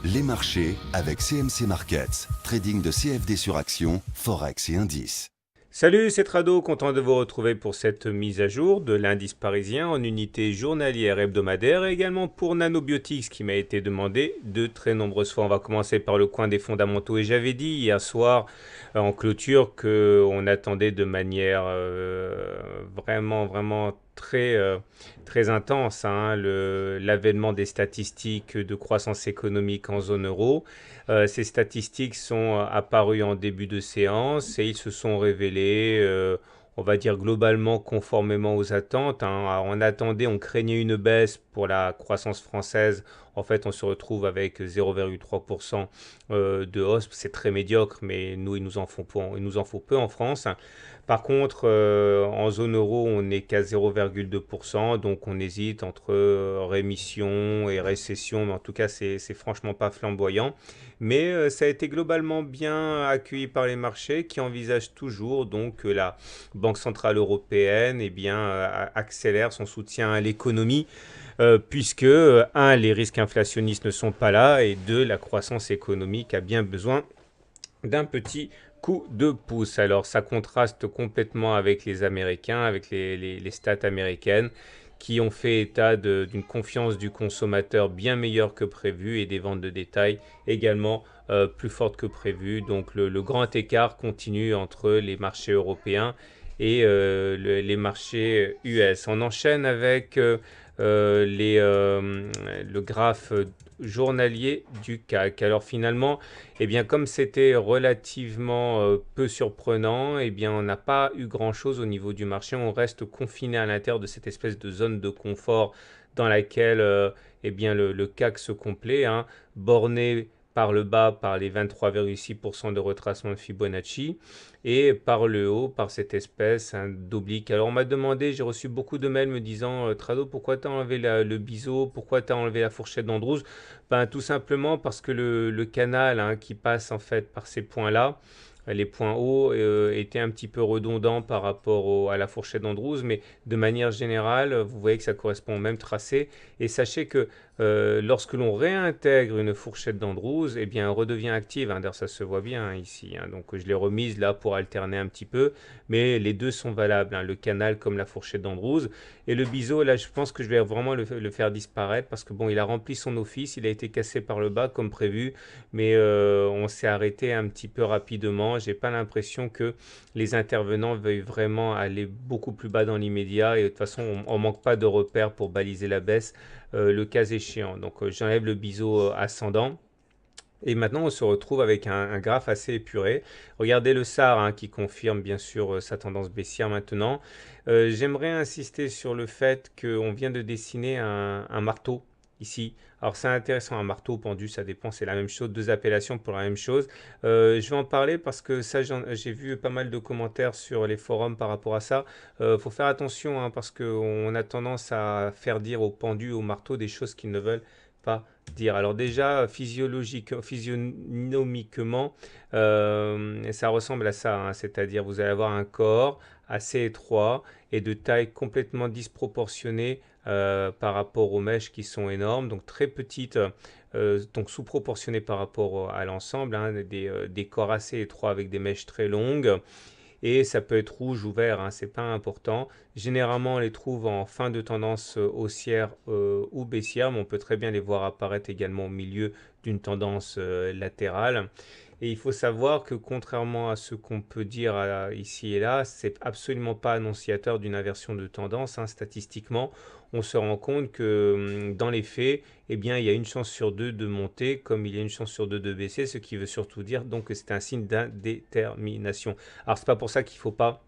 Les marchés avec CMC Markets, trading de CFD sur action, Forex et indices. Salut, c'est Trado, content de vous retrouver pour cette mise à jour de l'indice parisien en unité journalière hebdomadaire et également pour Nanobiotics qui m'a été demandé de très nombreuses fois. On va commencer par le coin des fondamentaux et j'avais dit hier soir en clôture qu'on attendait de manière vraiment très intense l'avènement des statistiques de croissance économique en zone euro. Ces statistiques sont apparues en début de séance et ils se sont révélés, on va dire globalement conformément aux attentes. Alors, on attendait, on craignait une baisse pour la croissance française. En fait, on se retrouve avec 0,3% de hausse. C'est très médiocre, mais nous, il nous en faut peu en France. Par contre, en zone euro, on n'est qu'à 0,2%, donc on hésite entre rémission et récession, mais en tout cas, c'est franchement pas flamboyant. Mais ça a été globalement bien accueilli par les marchés qui envisagent toujours donc que la Banque Centrale Européenne accélère son soutien à l'économie puisque, un, les risques inflationnistes ne sont pas là et deux, la croissance économique a bien besoin d'un petit coup de pouce. Alors ça contraste complètement avec les Américains, avec les stats américaines qui ont fait état d'une confiance du consommateur bien meilleure que prévu et des ventes de détail également plus fortes que prévu. Donc le grand écart continue entre les marchés européens et les marchés US. On enchaîne avec le graphe journalier du CAC. Alors finalement, eh bien, comme c'était relativement peu surprenant, eh bien, on n'a pas eu grand-chose au niveau du marché. On reste confiné à l'intérieur de cette espèce de zone de confort dans laquelle eh bien, le CAC se complaît, borné par le bas par les 23,6% de retracement de Fibonacci et par le haut par cette espèce d'oblique. Alors on m'a demandé, j'ai reçu beaucoup de mails me disant Trado, pourquoi tu as enlevé le biseau, pourquoi tu as enlevé la fourchette d'Andrews? Ben, tout simplement parce que le canal qui passe en fait par ces points-là, les points hauts étaient un petit peu redondants par rapport à la fourchette d'Andrews, mais de manière générale, vous voyez que ça correspond au même tracé. Et sachez que lorsque l'on réintègre une fourchette d'Andrews, eh bien, elle redevient active. D'ailleurs, ça se voit bien ici. Donc, je l'ai remise là pour alterner un petit peu, mais les deux sont valables, le canal comme la fourchette d'Andrews. Et le biseau, là, je pense que je vais vraiment le faire disparaître parce que bon, il a rempli son office, il a été cassé par le bas comme prévu, mais on s'est arrêté un petit peu rapidement. J'ai pas l'impression que les intervenants veuillent vraiment aller beaucoup plus bas dans l'immédiat et de toute façon, on manque pas de repères pour baliser la baisse le cas échéant. Donc, j'enlève le biseau ascendant. Et maintenant, on se retrouve avec un graphe assez épuré. Regardez le SAR qui confirme bien sûr sa tendance baissière maintenant. J'aimerais insister sur le fait qu'on vient de dessiner un marteau ici. Alors c'est intéressant, un marteau pendu, ça dépend, c'est la même chose, deux appellations pour la même chose. Je vais en parler parce que ça, j'ai vu pas mal de commentaires sur les forums par rapport à ça. Faut faire attention parce qu'on a tendance à faire dire aux pendus, aux marteaux des choses qu'ils ne veulent pas dire. Alors déjà, physionomiquement, ça ressemble à ça, c'est-à-dire vous allez avoir un corps assez étroit et de taille complètement disproportionnée par rapport aux mèches qui sont énormes, donc très petites, donc sous-proportionnées par rapport à l'ensemble, des corps assez étroits avec des mèches très longues. Et ça peut être rouge ou vert, c'est pas important. Généralement, on les trouve en fin de tendance haussière ou baissière, mais on peut très bien les voir apparaître également au milieu d'une tendance latérale. Et il faut savoir que contrairement à ce qu'on peut dire ici et là, c'est absolument pas annonciateur d'une inversion de tendance. Statistiquement, on se rend compte que dans les faits, eh bien, il y a une chance sur deux de monter, comme il y a une chance sur deux de baisser, ce qui veut surtout dire donc que c'est un signe d'indétermination. Alors, c'est pas pour ça qu'il ne faut pas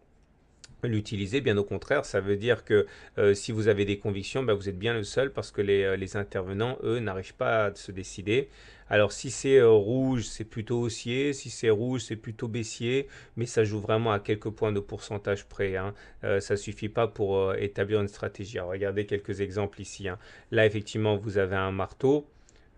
l'utiliser, bien au contraire, ça veut dire que si vous avez des convictions, vous êtes bien le seul parce que les intervenants, eux, n'arrivent pas à se décider. Alors si c'est rouge, c'est plutôt haussier, si c'est rouge, c'est plutôt baissier, mais ça joue vraiment à quelques points de pourcentage près. Ça ne suffit pas pour établir une stratégie. Alors, regardez quelques exemples ici. Là, effectivement, vous avez un marteau.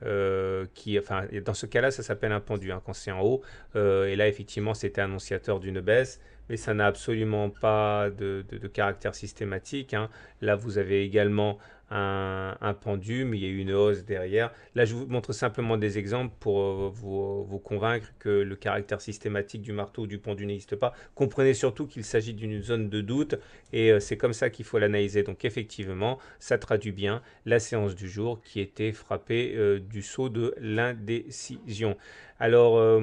Enfin, dans ce cas-là, ça s'appelle un pendu quand c'est en haut. Et là, effectivement, c'était annonciateur d'une baisse, mais ça n'a absolument pas de caractère systématique. Là, vous avez également un pendu, mais il y a eu une hausse derrière. Là, je vous montre simplement des exemples pour vous convaincre que le caractère systématique du marteau ou du pendu n'existe pas. Comprenez surtout qu'il s'agit d'une zone de doute et c'est comme ça qu'il faut l'analyser. Donc effectivement, ça traduit bien la séance du jour qui était frappée du sceau de l'indécision. Alors,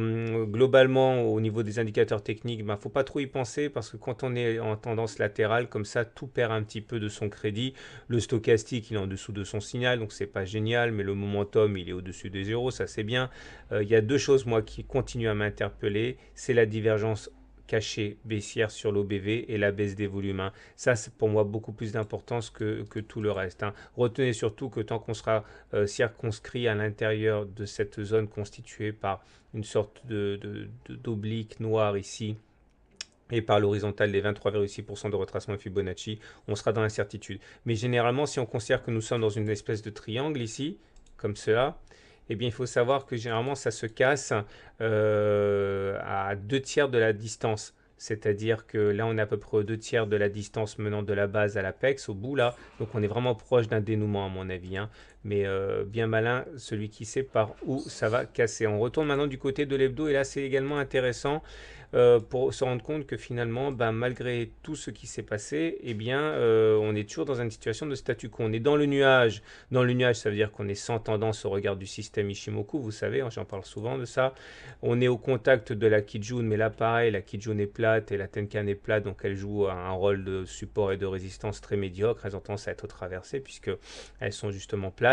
globalement, au niveau des indicateurs techniques, il ne faut pas trop y penser parce que quand on est en tendance latérale, comme ça, tout perd un petit peu de son crédit. Le stochastique, il est en dessous de son signal, donc c'est pas génial, mais le momentum, il est au-dessus des zéros, ça c'est bien. Il y a deux choses, moi, qui continuent à m'interpeller. C'est la divergence cachée baissière sur l'OBV et la baisse des volumes, hein. Ça, c'est pour moi beaucoup plus d'importance que tout le reste, hein. Retenez surtout que tant qu'on sera circonscrit à l'intérieur de cette zone constituée par une sorte d'oblique noir ici, et par l'horizontale des 23,6% de retracement de Fibonacci, on sera dans l'incertitude. Mais généralement, si on considère que nous sommes dans une espèce de triangle ici, comme cela, eh bien, il faut savoir que généralement, ça se casse à 2 tiers de la distance. C'est-à-dire que là, on est à peu près aux 2 tiers de la distance menant de la base à l'apex, au bout là. Donc, on est vraiment proche d'un dénouement, à mon avis, hein. Mais bien malin, celui qui sait par où ça va casser. On retourne maintenant du côté de l'hebdo. Et là, c'est également intéressant pour se rendre compte que finalement, malgré tout ce qui s'est passé, eh bien, on est toujours dans une situation de statu quo. On est dans le nuage. Dans le nuage, ça veut dire qu'on est sans tendance au regard du système Ishimoku, vous savez, hein, j'en parle souvent de ça. On est au contact de la Kijun, mais là, pareil, la Kijun est plate et la Tenkan est plate, donc elle joue un rôle de support et de résistance très médiocre. Elles ont tendance à être traversées puisqu'elles sont justement plates.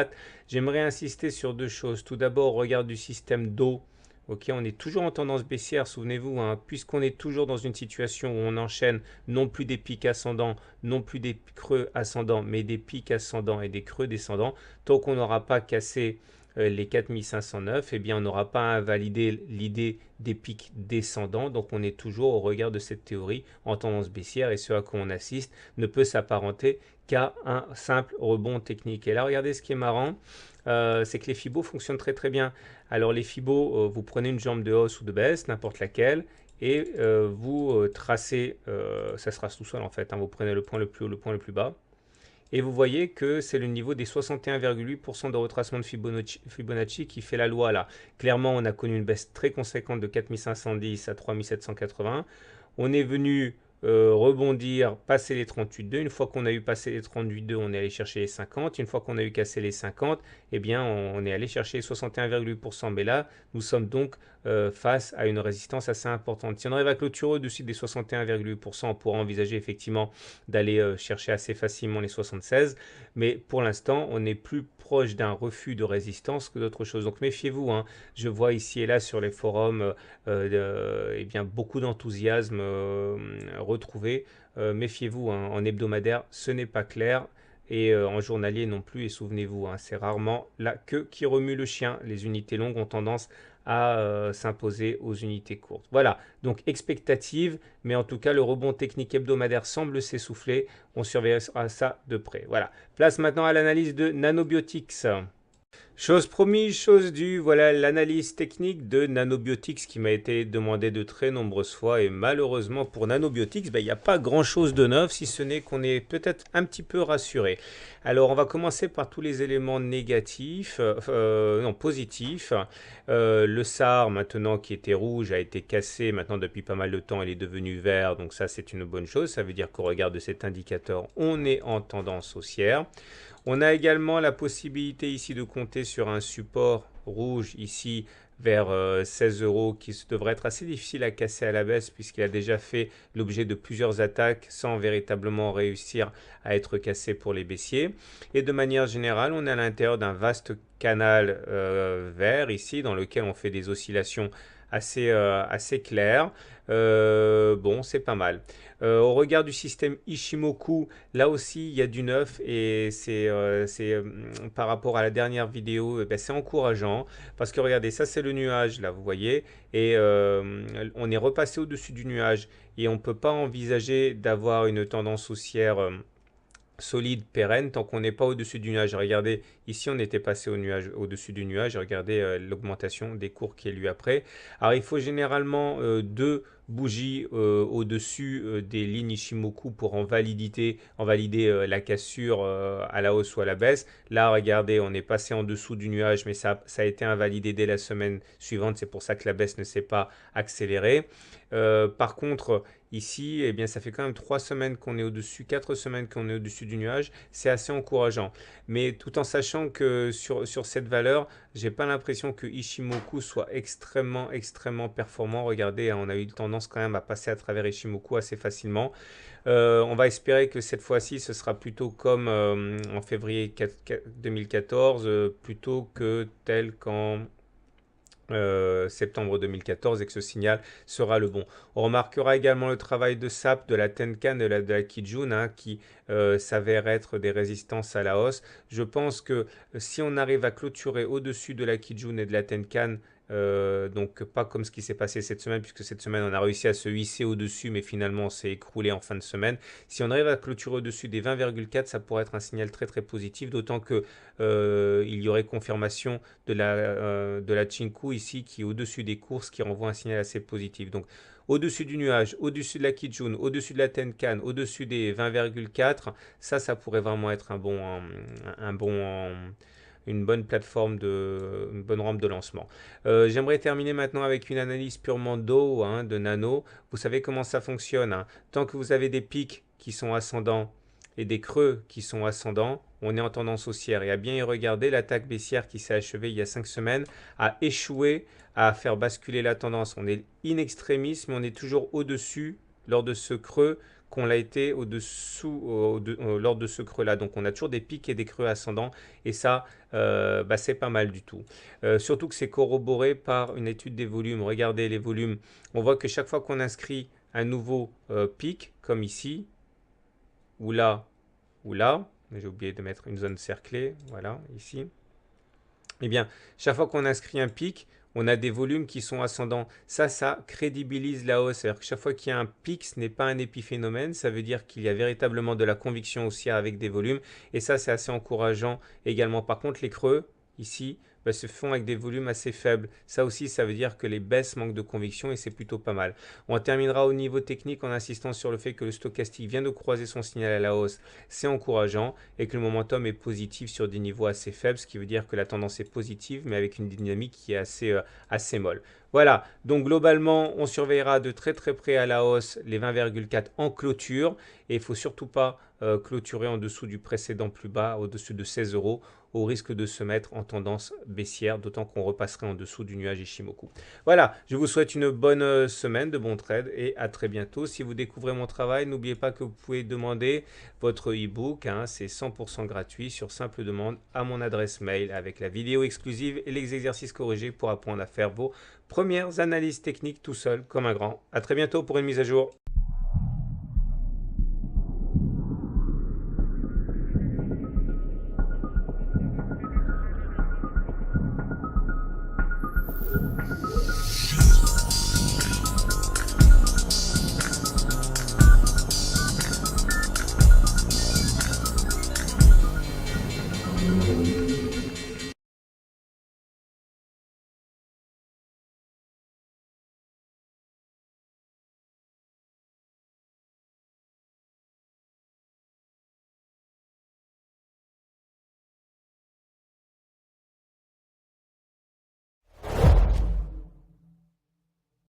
J'aimerais insister sur deux choses. Tout d'abord, au regard du système Do. Ok, on est toujours en tendance baissière, souvenez-vous, hein, puisqu'on est toujours dans une situation où on enchaîne non plus des pics ascendants, non plus des creux ascendants, mais des pics ascendants et des creux descendants. Tant qu'on n'aura pas cassé les 4509, eh bien on n'aura pas invalidé l'idée des pics descendants. Donc on est toujours au regard de cette théorie en tendance baissière et ce à quoi on assiste ne peut s'apparenter qu'à un simple rebond technique. Et là, regardez ce qui est marrant, c'est que les fibos fonctionnent très très bien. Alors les fibos, vous prenez une jambe de hausse ou de baisse, n'importe laquelle, et vous tracez, ça se trace tout seul en fait, hein, vous prenez le point le plus haut, le point le plus bas, et vous voyez que c'est le niveau des 61,8% de retracement de Fibonacci qui fait la loi là. Clairement, on a connu une baisse très conséquente de 4510 à 3780. On est venu rebondir, passer les 38,2. Une fois qu'on a eu passé les 38,2, on est allé chercher les 50. Une fois qu'on a eu cassé les 50, eh bien, on est allé chercher les 61,8%. Mais là, nous sommes donc face à une résistance assez importante. Si on arrive à clôturer au-dessus des 61,8%, on pourra envisager effectivement d'aller chercher assez facilement les 76. Mais pour l'instant, on est plus proche d'un refus de résistance que d'autre chose. Donc méfiez-vous, hein. Je vois ici et là sur les forums eh bien, beaucoup d'enthousiasme retrouvé. Méfiez-vous, hein, en hebdomadaire, ce n'est pas clair. Et en journalier non plus. Et souvenez-vous, hein, c'est rarement la queue qui remue le chien. Les unités longues ont tendance à s'imposer aux unités courtes. Voilà, donc expectative, mais en tout cas, le rebond technique hebdomadaire semble s'essouffler. On surveillera ça de près. Voilà, place maintenant à l'analyse de Nanobiotics. Chose promise, chose due, voilà l'analyse technique de Nanobiotics qui m'a été demandée de très nombreuses fois et malheureusement pour Nanobiotics, il n'y a pas grand chose de neuf si ce n'est qu'on est peut-être un petit peu rassuré. Alors on va commencer par tous les éléments négatifs, non positifs. Le SAR maintenant qui était rouge a été cassé maintenant depuis pas mal de temps, il est devenu vert, donc ça c'est une bonne chose, ça veut dire qu'au regard de cet indicateur on est en tendance haussière. On a également la possibilité ici de compter sur un support rouge ici vers 16 euros qui devrait être assez difficile à casser à la baisse puisqu'il a déjà fait l'objet de plusieurs attaques sans véritablement réussir à être cassé pour les baissiers. Et de manière générale, on est à l'intérieur d'un vaste canal vert ici dans lequel on fait des oscillations assez claires. Bon, c'est pas mal. Au regard du système Ishimoku, là aussi il y a du neuf et c'est par rapport à la dernière vidéo, c'est encourageant parce que regardez, ça c'est le nuage là, vous voyez, et on est repassé au-dessus du nuage et on ne peut pas envisager d'avoir une tendance haussière solide, pérenne, tant qu'on n'est pas au-dessus du nuage. Regardez, ici on était passé au-dessus du nuage, regardez l'augmentation des cours qui est lui après. Alors il faut généralement deux bougie au-dessus des lignes Ishimoku pour en valider la cassure à la hausse ou à la baisse. Là, regardez, on est passé en dessous du nuage, mais ça a été invalidé dès la semaine suivante. C'est pour ça que la baisse ne s'est pas accélérée. Par contre, ici, eh bien, ça fait quand même 3 semaines qu'on est au-dessus, 4 semaines qu'on est au-dessus du nuage. C'est assez encourageant. Mais tout en sachant que sur cette valeur, j'ai pas l'impression que Ishimoku soit extrêmement performant. Regardez, hein, on a eu tendance quand même à passer à travers Ishimoku assez facilement. On va espérer que cette fois-ci, ce sera plutôt comme en février 2014, plutôt que tel qu'en septembre 2014 et que ce signal sera le bon. On remarquera également le travail de SAP, de la Tenkan et de la Kijun hein, qui s'avèrent être des résistances à la hausse. Je pense que si on arrive à clôturer au-dessus de la Kijun et de la Tenkan, donc pas comme ce qui s'est passé cette semaine, puisque cette semaine on a réussi à se hisser au-dessus, mais finalement on s'est écroulé en fin de semaine. Si on arrive à clôturer au-dessus des 20,4, ça pourrait être un signal très positif, d'autant que il y aurait confirmation de la Chinku ici qui est au-dessus des courses, qui renvoie un signal assez positif. Donc au-dessus du nuage, au-dessus de la Kijun, au-dessus de la Tenkan, au-dessus des 20,4, ça pourrait vraiment être une bonne plateforme, une bonne rampe de lancement. J'aimerais terminer maintenant avec une analyse purement d'eau, hein, de nano. Vous savez comment ça fonctionne. Hein. Tant que vous avez des pics qui sont ascendants et des creux qui sont ascendants, on est en tendance haussière. Et à bien y regarder, l'attaque baissière qui s'est achevée il y a 5 semaines a échoué à faire basculer la tendance. On est in extremis, mais on est toujours au-dessus lors de ce creux qu'on l'a été lors de ce creux-là. Donc on a toujours des pics et des creux ascendants et ça, c'est pas mal du tout. Surtout que c'est corroboré par une étude des volumes. Regardez les volumes. On voit que chaque fois qu'on inscrit un nouveau pic, comme ici, ou là, j'ai oublié de mettre une zone cerclée, voilà, ici. Eh bien, chaque fois qu'on inscrit un pic, on a des volumes qui sont ascendants. Ça crédibilise la hausse. C'est-à-dire que chaque fois qu'il y a un pic, ce n'est pas un épiphénomène. Ça veut dire qu'il y a véritablement de la conviction haussière avec des volumes. Et ça, c'est assez encourageant également. Par contre, les creux, ici, se font avec des volumes assez faibles. Ça aussi, ça veut dire que les baisses manquent de conviction et c'est plutôt pas mal. On terminera au niveau technique en insistant sur le fait que le stochastique vient de croiser son signal à la hausse. C'est encourageant et que le momentum est positif sur des niveaux assez faibles, ce qui veut dire que la tendance est positive, mais avec une dynamique qui est assez molle. Voilà, donc globalement, on surveillera de très près à la hausse les 20,4 en clôture et il ne faut surtout pas clôturer en dessous du précédent plus bas, au-dessus de 16 € au risque de se mettre en tendance baissière, d'autant qu'on repasserait en dessous du nuage Ishimoku. Voilà, je vous souhaite une bonne semaine, de bons trades et à très bientôt. Si vous découvrez mon travail, n'oubliez pas que vous pouvez demander votre e-book, hein, c'est 100% gratuit sur simple demande à mon adresse mail avec la vidéo exclusive et les exercices corrigés pour apprendre à faire vos premières analyses techniques tout seul comme un grand. À très bientôt pour une mise à jour.